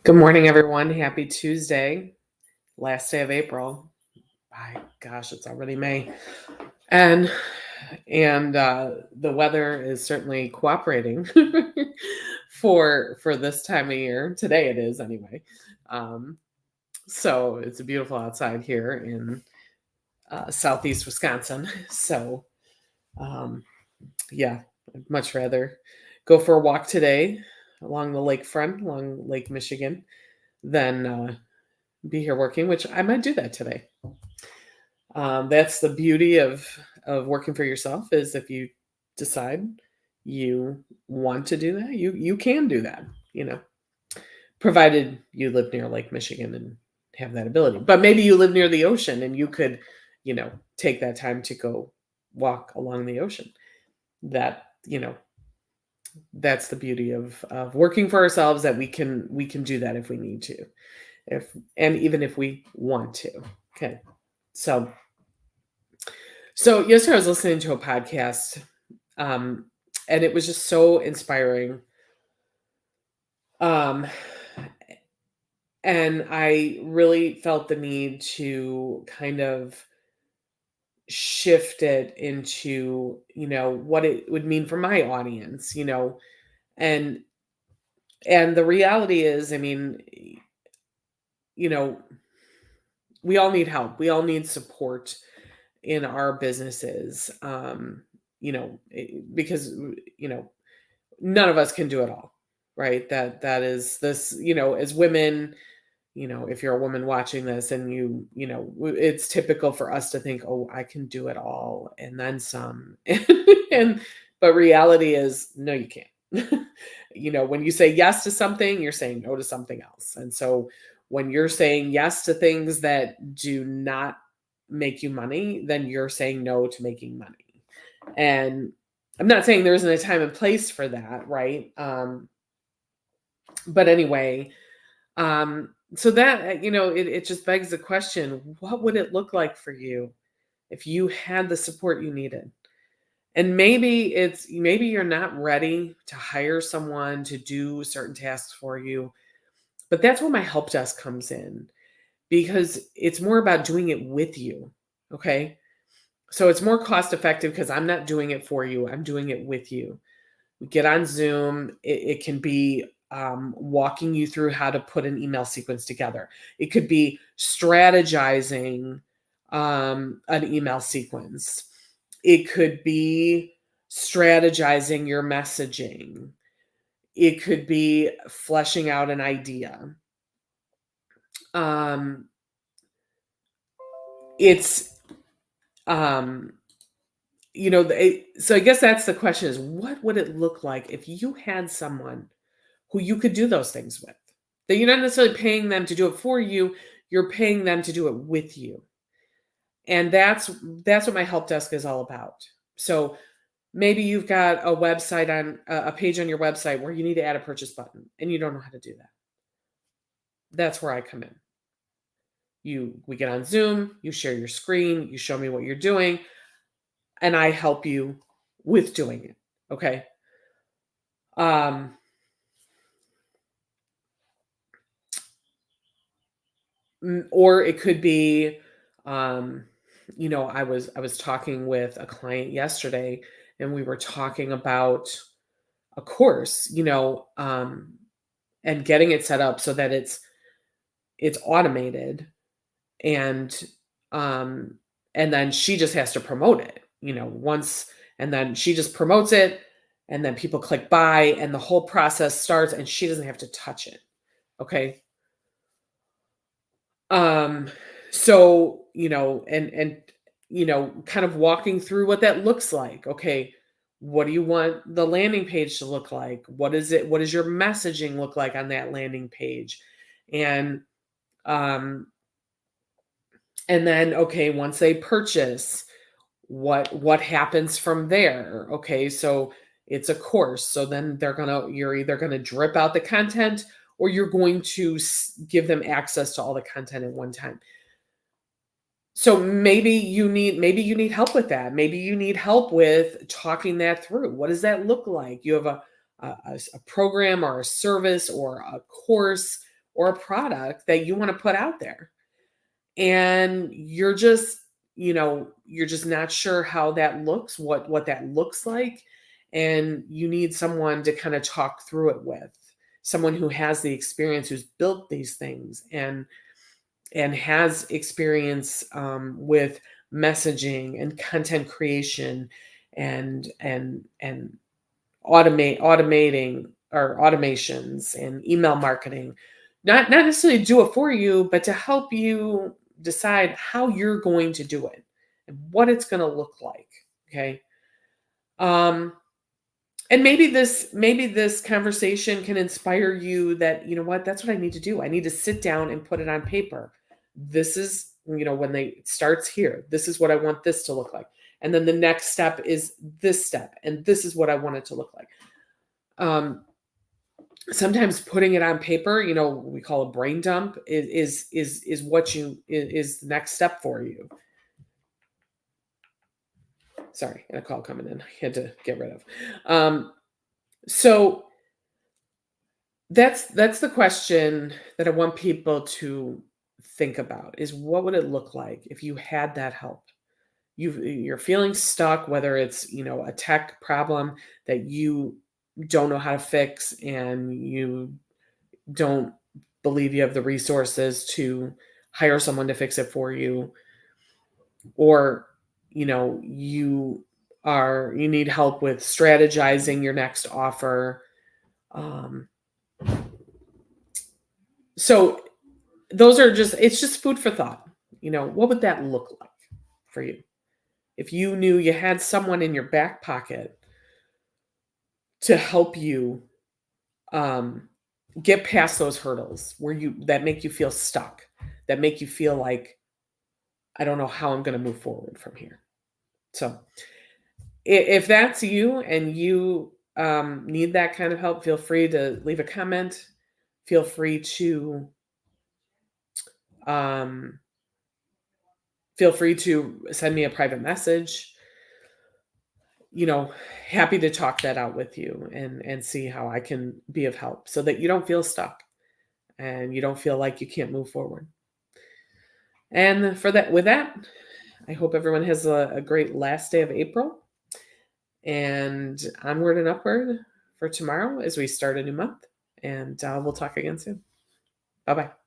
Good morning, everyone. Happy Tuesday, last day of April. My gosh, it's already May, and the weather is certainly cooperating for this time of year. Today it is anyway. Um, so it's beautiful outside here in southeast Wisconsin. So um, yeah, I'd much rather go for a walk today along the lakefront, along Lake Michigan, than be here working, which I might do that today. That's the beauty of working for yourself is if you decide you want to do that, you can do that, you know, provided you live near Lake Michigan and have that ability. But maybe you live near the ocean and you could, take that time to go walk along the ocean. That, that's the beauty of working for ourselves that we can do that if we need to. If and even if we want to. Okay. So yesterday I was listening to a podcast, um, and it was just so inspiring. Um, and I really felt the need to kind of shift it into, what it would mean for my audience, and the reality is, I mean, you know, we all need help. We all need support in our businesses. Because none of us can do it all, right? That is this, as women, if you're a woman watching this and it's typical for us to think, oh, I can do it all and then some. and but reality is no, you can't. When you say yes to something, you're saying no to something else. And so when you're saying yes to things that do not make you money, then you're saying no to making money. And I'm not saying there isn't a time and place for that, right? But anyway, so that it just begs the question: what would it look like for you if you had the support you needed? And maybe you're not ready to hire someone to do certain tasks for you, but that's where my help desk comes in because it's more about doing it with you. Okay. So it's more cost effective because I'm not doing it for you, I'm doing it with you. We get on Zoom. It can be walking you through how to put an email sequence together. It could be strategizing an email sequence. It could be strategizing your messaging. It could be fleshing out an idea. Um, it's um, so I guess that's the question: is what would it look like if you had someone who you could do those things with? That you're not necessarily paying them to do it for you, you're paying them to do it with you. And that's what my help desk is all about. So maybe you've got a website on a page on your website where you need to add a purchase button and you don't know how to do that. That's where I come in. We get on Zoom, you share your screen, you show me what you're doing, and I help you with doing it. Okay? Um or it could be um I was talking with a client yesterday and we were talking about a course, and getting it set up so that it's automated, and um and then she just has to promote it, once, and then she just promotes it, and then people click buy and the whole process starts and she doesn't have to touch it. Okay. Um, so, kind of walking through what that looks like. Okay, what do you want the landing page to look like? What does your messaging look like on that landing page? And um and then okay, once they purchase, what happens from there? Okay, so it's a course. So then you're either going to drip out the content or you're going to give them access to all the content at one time. So maybe you need help with that. Maybe you need help with talking that through. What does that look like? You have a program or a service or a course or a product that you want to put out there. And you're just, you're just not sure how that looks, what that looks like. And you need someone to kind of talk through it with, someone who has the experience, who's built these things and has experience with messaging and content creation and automating or automations and email marketing. Not necessarily do it for you, but to help you decide how you're going to do it and what it's going to look like. Okay. Um, and maybe this conversation can inspire you that, you know what, that's what I need to do. I need to sit down and put it on paper. This is, when it starts here, this is what I want this to look like. And then the next step is this step, and this is what I want it to look like. Sometimes putting it on paper, we call a brain dump, is what is the next step for you. Sorry, a call coming in. I had to get rid of. So that's the question that I want people to think about, is what would it look like if you had that help? You're feeling stuck, whether it's, a tech problem that you don't know how to fix, and you don't believe you have the resources to hire someone to fix it for you, or you need help with strategizing your next offer. So those are it's just food for thought. What would that look like for you if you knew you had someone in your back pocket to help you get past those hurdles that make you feel stuck, that make you feel like, I don't know how I'm going to move forward from here. So if that's you and you need that kind of help, feel free to leave a comment. Feel free to um, send me a private message. Happy to talk that out with you and see how I can be of help, so that you don't feel stuck and you don't feel like you can't move forward. And with that, I hope everyone has a great last day of April, and onward and upward for tomorrow as we start a new month. And we'll talk again soon. Bye-bye.